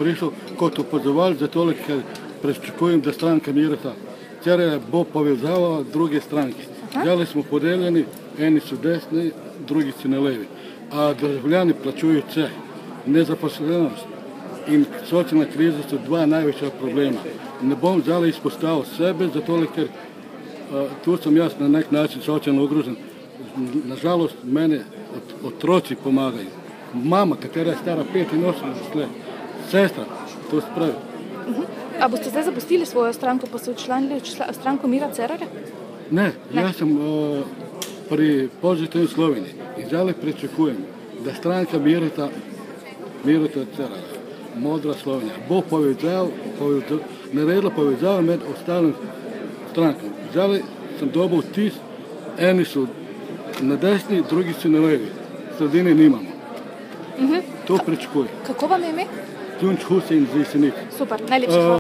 prišel kot opozoval, zato ker pričakujem, da stranka Mirata Cerarja bo povezala druge stranke. Zdaj smo podeljeni, eni so desni, drugi so na levi. A državljani plačuju vse. Nezaposlenost in socijalna kriza so dva največja problema. Ne bom zdaj izpostavil sebe, zato ker tu sem jaz na nek način socijalno ogrožen. Nažalost, mene otroci pomagajo. Mama, katera je stara 85 let, sestra, to spravi. A boste zdaj zapustili svojo stranko, pa se učlanili v stranko Mira Cerarja? Ne, jaz sem pri Pozitivni Sloveniji in zdaj pričakujem, da stranka Mirata Cerarja, Modra Slovenija, bo naredila povezavo med ostalim strankami. Zdaj sem dobil vtis, eni so na desni, drugi so na levi. Sredine nimamo. To pričakujem. Kako vam je ime? Tunč Husein z Jesenik. Super, najlepša hvala.